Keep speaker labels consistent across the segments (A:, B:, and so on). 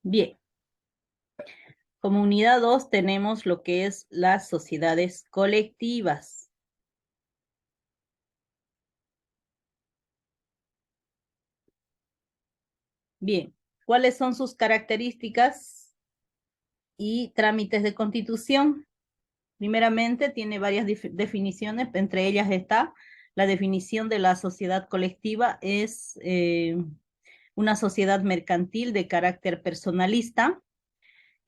A: Bien, como unidad 2 tenemos lo que es las sociedades colectivas. Bien, ¿cuáles son sus características y trámites de constitución? Primeramente, tiene varias definiciones, entre ellas está la definición de la sociedad colectiva, es una sociedad mercantil de carácter personalista.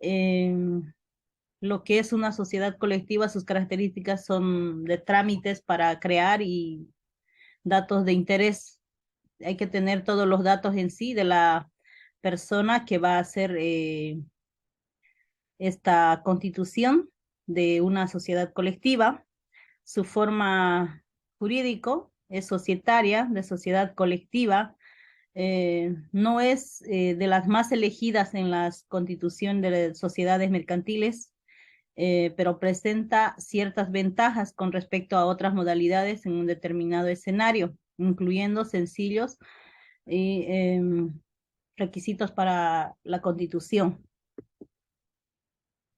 A: Lo que es una sociedad colectiva, sus características son de trámites para crear y datos de interés. Hay que tener todos los datos en sí de la persona que va a hacer esta constitución de una sociedad colectiva. Su forma jurídico es societaria, de sociedad colectiva. No es de las más elegidas en las constituciones de sociedades mercantiles, pero presenta ciertas ventajas con respecto a otras modalidades en un determinado escenario, incluyendo sencillos y requisitos para la constitución.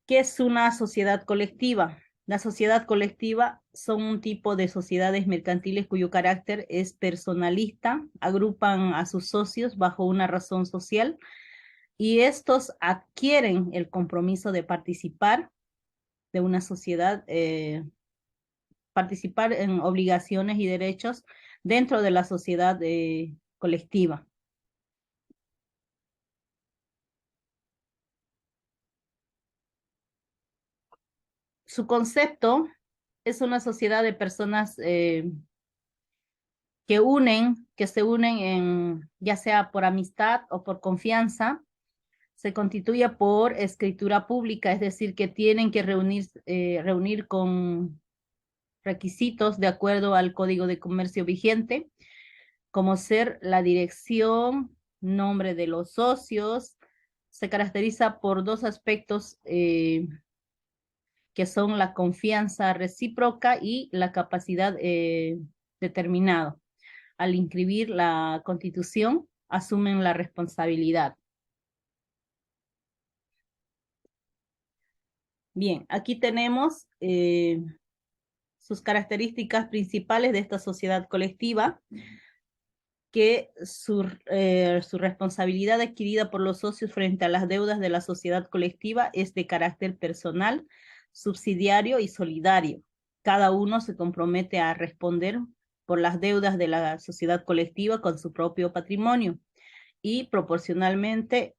A: ¿Qué es una sociedad colectiva? La sociedad colectiva son un tipo de sociedades mercantiles cuyo carácter es personalista, agrupan a sus socios bajo una razón social y estos adquieren el compromiso de participar de una sociedad, participar en obligaciones y derechos dentro de la sociedad colectiva. Su concepto es una sociedad de personas que se unen en, ya sea por amistad o por confianza, se constituye por escritura pública, es decir, que tienen que reunir con requisitos de acuerdo al Código de Comercio vigente, como ser la dirección, nombre de los socios. Se caracteriza por dos aspectos que son la confianza recíproca y la capacidad determinada. Al inscribir la constitución, asumen la responsabilidad. Bien, aquí tenemos sus características principales de esta sociedad colectiva, que su responsabilidad adquirida por los socios frente a las deudas de la sociedad colectiva es de carácter personal, subsidiario y solidario. Cada uno se compromete a responder por las deudas de la sociedad colectiva con su propio patrimonio y proporcionalmente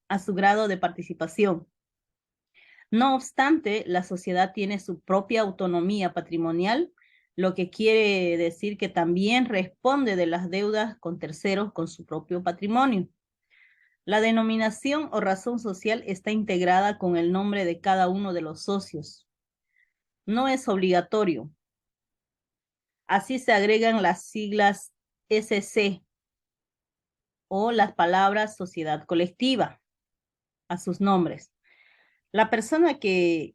A: a su grado de participación. No obstante, la sociedad tiene su propia autonomía patrimonial, lo que quiere decir que también responde de las deudas con terceros con su propio patrimonio. La denominación o razón social está integrada con el nombre de cada uno de los socios. No es obligatorio. Así se agregan las siglas SC o las palabras sociedad colectiva a sus nombres. La persona que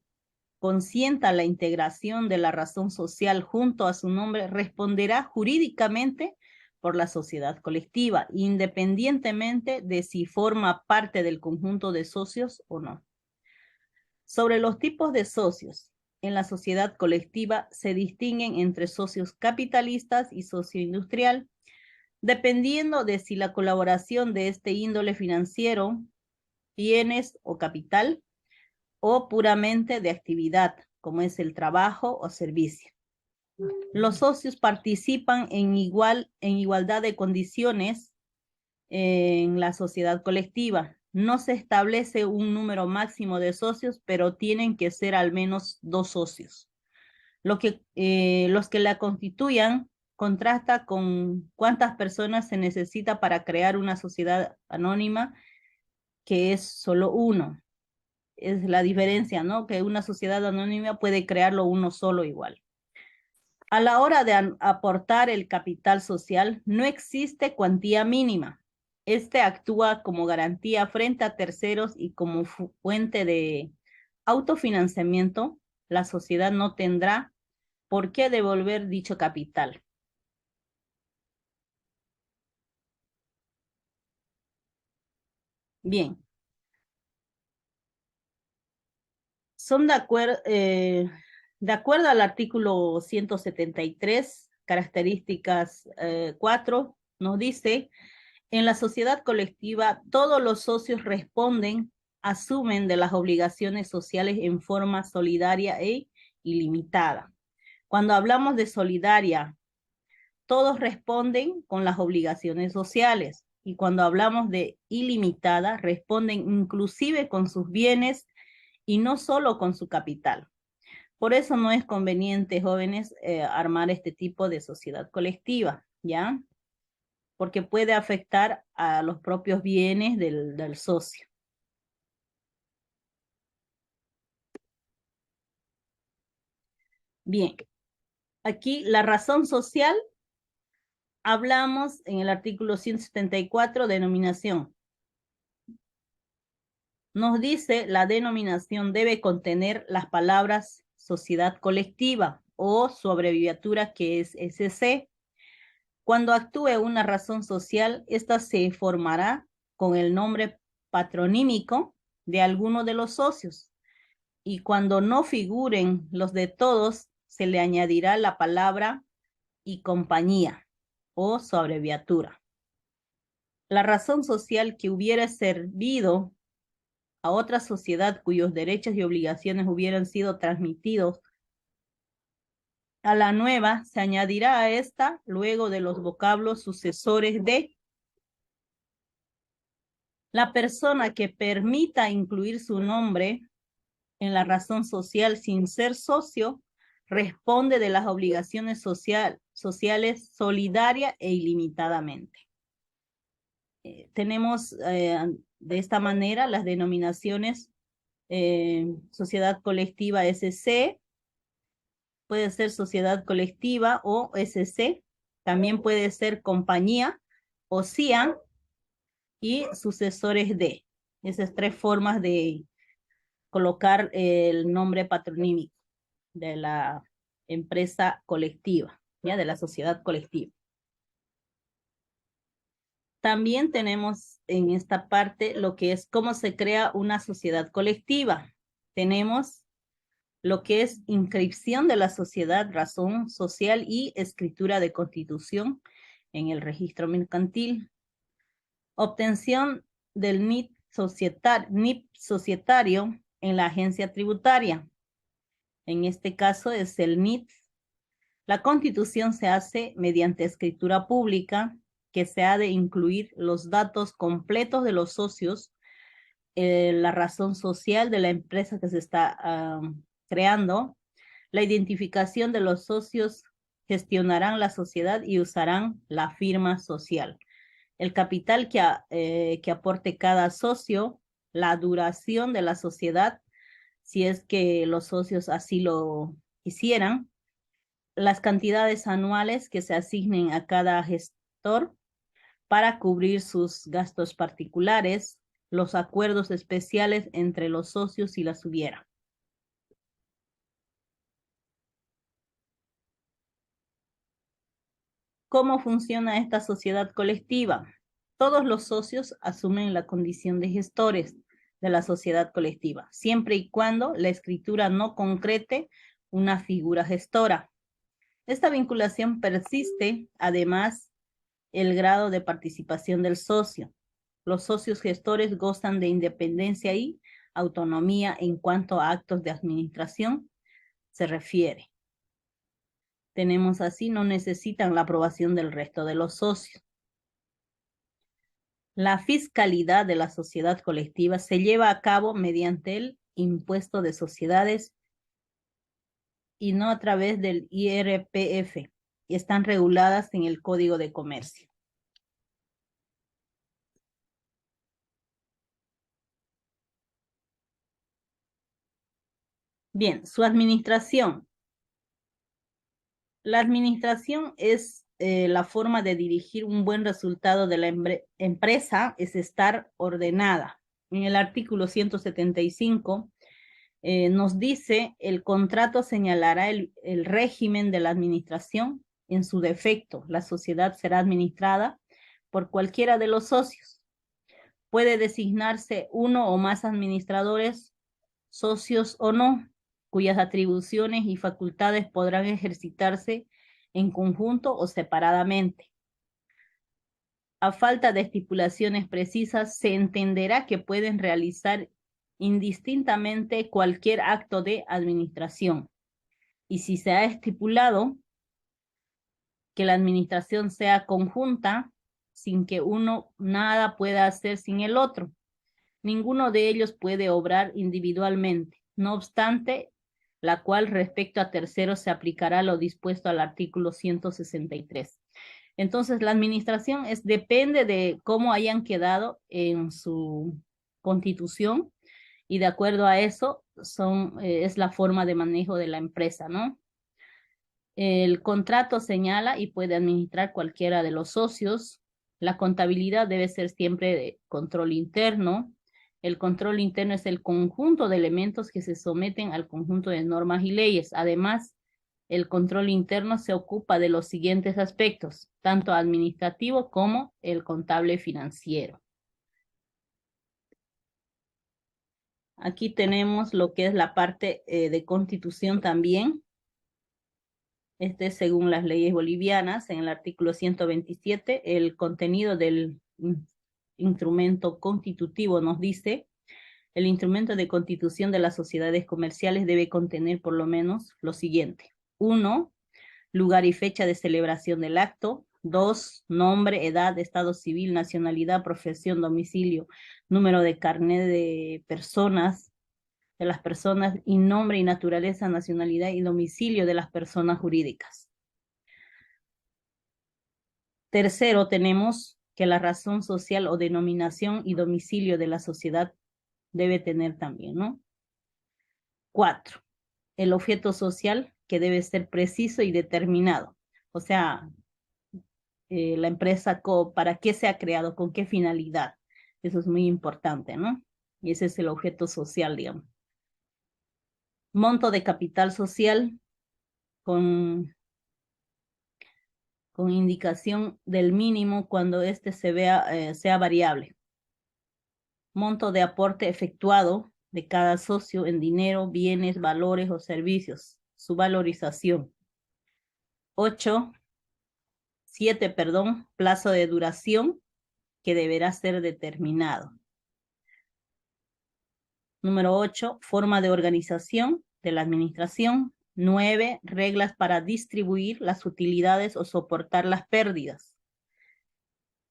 A: consienta la integración de la razón social junto a su nombre responderá jurídicamente por la sociedad colectiva, independientemente de si forma parte del conjunto de socios o no. Sobre los tipos de socios, en la sociedad colectiva se distinguen entre socios capitalistas y socio industrial, dependiendo de si la colaboración de este índole financiero, bienes o capital, o puramente de actividad, como es el trabajo o servicio. Los socios participan en igualdad de condiciones en la sociedad colectiva. No se establece un número máximo de socios, pero tienen que ser al menos 2 socios. Los que la constituyan contrasta con cuántas personas se necesita para crear una sociedad anónima, que es solo uno. Es la diferencia, ¿no? Que una sociedad anónima puede crearlo uno solo igual. A la hora de aportar el capital social, no existe cuantía mínima. Este actúa como garantía frente a terceros y como fuente de autofinanciamiento. La sociedad no tendrá por qué devolver dicho capital. Bien, son de acuerdo al artículo 173, características 4, nos dice, en la sociedad colectiva, todos los socios responden, asumen de las obligaciones sociales en forma solidaria e ilimitada. Cuando hablamos de solidaria, todos responden con las obligaciones sociales. Y cuando hablamos de ilimitada, responden inclusive con sus bienes y no solo con su capital. Por eso no es conveniente, jóvenes, armar este tipo de sociedad colectiva, ¿ya? Porque puede afectar a los propios bienes del socio. Bien, aquí la razón social, hablamos en el artículo 174, denominación. Nos dice, la denominación debe contener las palabras sociedad colectiva o su abreviatura, que es SC. Cuando actúe una razón social, esta se formará con el nombre patronímico de alguno de los socios. Y cuando no figuren los de todos, se le añadirá la palabra y compañía o su abreviatura. La razón social que hubiera servido a otra sociedad cuyos derechos y obligaciones hubieran sido transmitidos a la nueva, se añadirá a esta luego de los vocablos sucesores de. La persona que permita incluir su nombre en la razón social sin ser socio responde de las obligaciones sociales solidaria e ilimitadamente. Tenemos de esta manera las denominaciones sociedad colectiva SC, puede ser sociedad colectiva o SC, también puede ser compañía o CIAN y sucesores de. Esas tres formas de colocar el nombre patronímico de la empresa colectiva, ¿ya? De la sociedad colectiva. También tenemos en esta parte lo que es cómo se crea una sociedad colectiva. Tenemos lo que es inscripción de la sociedad, razón social y escritura de constitución en el registro mercantil. Obtención del NIP societario en la agencia tributaria. En este caso es el NIT. La constitución se hace mediante escritura pública que se ha de incluir los datos completos de los socios, la razón social de la empresa que se está creando, la identificación de los socios, gestionarán la sociedad y usarán la firma social. El capital que aporte cada socio, la duración de la sociedad, si es que los socios así lo quisieran, las cantidades anuales que se asignen a cada gestor para cubrir sus gastos particulares, los acuerdos especiales entre los socios si las hubiera. ¿Cómo funciona esta sociedad colectiva? Todos los socios asumen la condición de gestores de la sociedad colectiva, siempre y cuando la escritura no concrete una figura gestora. Esta vinculación persiste, además, el grado de participación del socio. Los socios gestores gozan de independencia y autonomía en cuanto a actos de administración se refiere. Tenemos así, no necesitan la aprobación del resto de los socios. La fiscalidad de la sociedad colectiva se lleva a cabo mediante el impuesto de sociedades y no a través del IRPF, y están reguladas en el Código de Comercio. Bien, su administración. La administración es la forma de dirigir un buen resultado de la empresa, es estar ordenada. En el artículo 175 nos dice, el contrato señalará el régimen de la administración. En su defecto, la sociedad será administrada por cualquiera de los socios. Puede designarse uno o más administradores socios o no, cuyas atribuciones y facultades podrán ejercitarse en conjunto o separadamente. A falta de estipulaciones precisas, se entenderá que pueden realizar indistintamente cualquier acto de administración. Y si se ha estipulado que la administración sea conjunta, sin que uno nada pueda hacer sin el otro, ninguno de ellos puede obrar individualmente. No obstante, la cual respecto a terceros se aplicará lo dispuesto al artículo 163. Entonces, la administración depende de cómo hayan quedado en su constitución y de acuerdo a eso es la forma de manejo de la empresa, ¿no? El contrato señala y puede administrar cualquiera de los socios. La contabilidad debe ser siempre de control interno. El control interno es el conjunto de elementos que se someten al conjunto de normas y leyes. Además, el control interno se ocupa de los siguientes aspectos, tanto administrativo como el contable financiero. Aquí tenemos lo que es la parte de constitución también. Este es según las leyes bolivianas, en el artículo 127, el contenido del instrumento constitutivo nos dice: el instrumento de constitución de las sociedades comerciales debe contener por lo menos lo siguiente. 1, lugar y fecha de celebración del acto. 2, nombre, edad, estado civil, nacionalidad, profesión, domicilio, número de carnet de las personas y nombre y naturaleza, nacionalidad y domicilio de las personas jurídicas. Tercero, tenemos que la razón social o denominación y domicilio de la sociedad debe tener también, ¿no? 4, el objeto social que debe ser preciso y determinado. O sea, la empresa, para qué se ha creado, con qué finalidad. Eso es muy importante, ¿no? Y ese es el objeto social, digamos. Monto de capital social con indicación del mínimo cuando este sea variable. Monto de aporte efectuado de cada socio en dinero, bienes, valores o servicios. Su valorización. 7, plazo de duración que deberá ser determinado. Número 8, forma de organización de la administración. 9, reglas para distribuir las utilidades o soportar las pérdidas.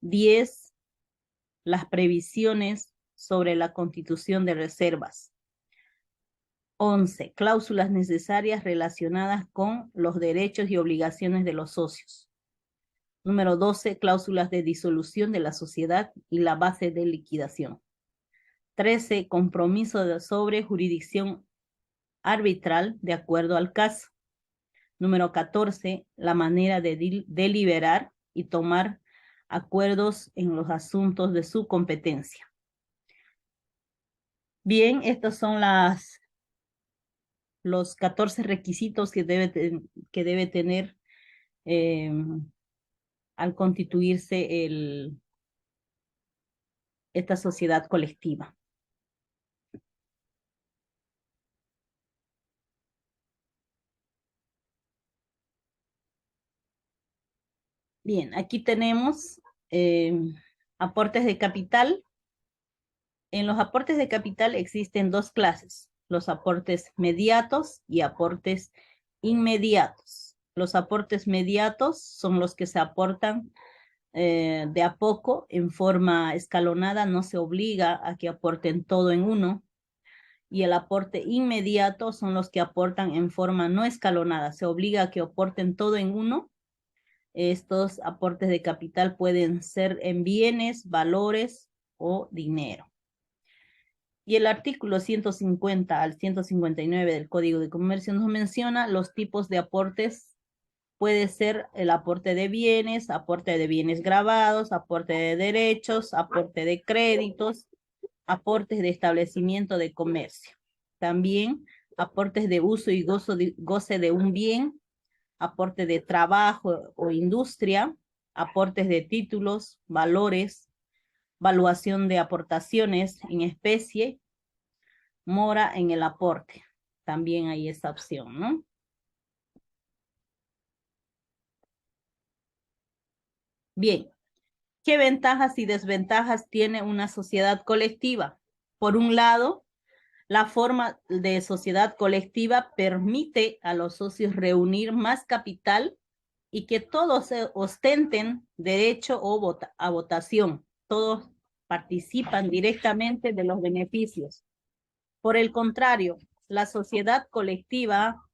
A: 10, las previsiones sobre la constitución de reservas. 11, cláusulas necesarias relacionadas con los derechos y obligaciones de los socios. Número 12, cláusulas de disolución de la sociedad y la base de liquidación. 13, compromiso sobre jurisdicción arbitral de acuerdo al caso. Número 14, la manera de deliberar y tomar acuerdos en los asuntos de su competencia. Bien, estos son los 14 requisitos que debe tener al constituirse esta sociedad colectiva. Bien, aquí tenemos aportes de capital. En los aportes de capital existen dos clases, los aportes mediatos y aportes inmediatos. Los aportes mediatos son los que se aportan de a poco, en forma escalonada, no se obliga a que aporten todo en uno. Y el aporte inmediato son los que aportan en forma no escalonada, se obliga a que aporten todo en uno. Estos aportes de capital pueden ser en bienes, valores o dinero. Y el artículo 150 al 159 del Código de Comercio nos menciona los tipos de aportes. Puede ser el aporte de bienes grabados, aporte de derechos, aporte de créditos, aportes de establecimiento de comercio. También aportes de uso y goce de un bien, aporte de trabajo o industria, aportes de títulos, valores, valuación de aportaciones en especie, mora en el aporte. También hay esa opción, ¿no? Bien, ¿qué ventajas y desventajas tiene una sociedad colectiva? Por un lado, la forma de sociedad colectiva permite a los socios reunir más capital y que todos ostenten derecho a votación. Todos participan directamente de los beneficios. Por el contrario, la sociedad colectiva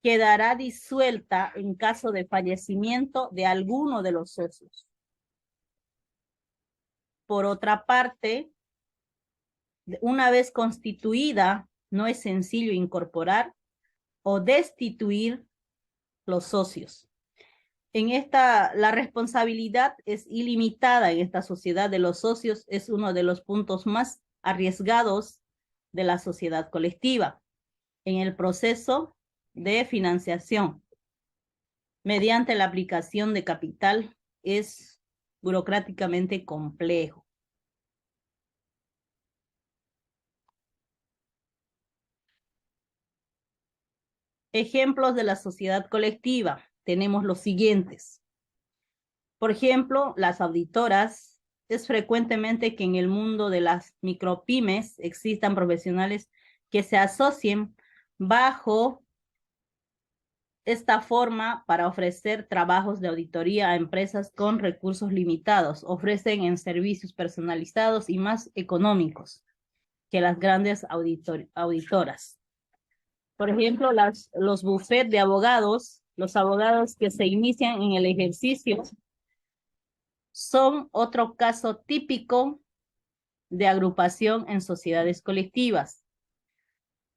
A: quedará disuelta en caso de fallecimiento de alguno de los socios. Por otra parte, una vez constituida, no es sencillo incorporar o destituir los socios. La responsabilidad es ilimitada en esta sociedad de los socios, es uno de los puntos más arriesgados de la sociedad colectiva en el proceso de financiación mediante la aplicación de capital es burocráticamente complejo. Ejemplos de la sociedad colectiva. Tenemos los siguientes. Por ejemplo, las auditoras. Es frecuentemente que en el mundo de las micropymes existan profesionales que se asocien bajo esta forma para ofrecer trabajos de auditoría a empresas con recursos limitados. Ofrecen en servicios personalizados y más económicos que las grandes auditoras. Por ejemplo, los bufetes de abogados, los abogados que se inician en el ejercicio, son otro caso típico de agrupación en sociedades colectivas,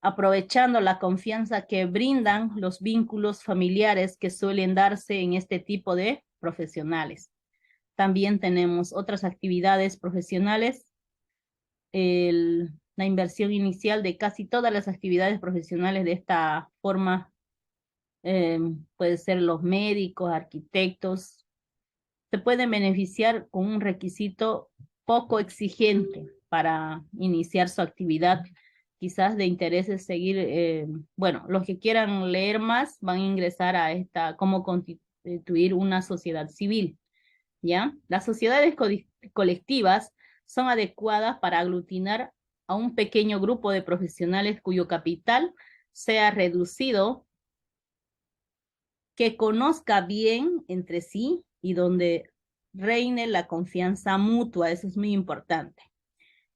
A: aprovechando la confianza que brindan los vínculos familiares que suelen darse en este tipo de profesionales. También tenemos otras actividades profesionales. La inversión inicial de casi todas las actividades profesionales de esta forma puede ser los médicos, arquitectos, se pueden beneficiar con un requisito poco exigente para iniciar su actividad. Quizás de interés es seguir, bueno, los que quieran leer más van a ingresar a cómo constituir una sociedad civil, ¿ya? Las sociedades colectivas son adecuadas para aglutinar a un pequeño grupo de profesionales cuyo capital sea reducido, que conozca bien entre sí y donde reine la confianza mutua. Eso es muy importante.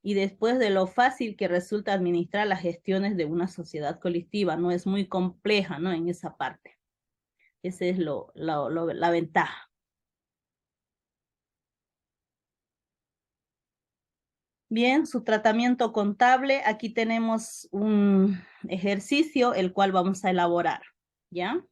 A: Y después de lo fácil que resulta administrar las gestiones de una sociedad colectiva, no es muy compleja, ¿no? En esa parte. Esa es la ventaja. Bien, su tratamiento contable. Aquí tenemos un ejercicio el cual vamos a elaborar, ¿ya?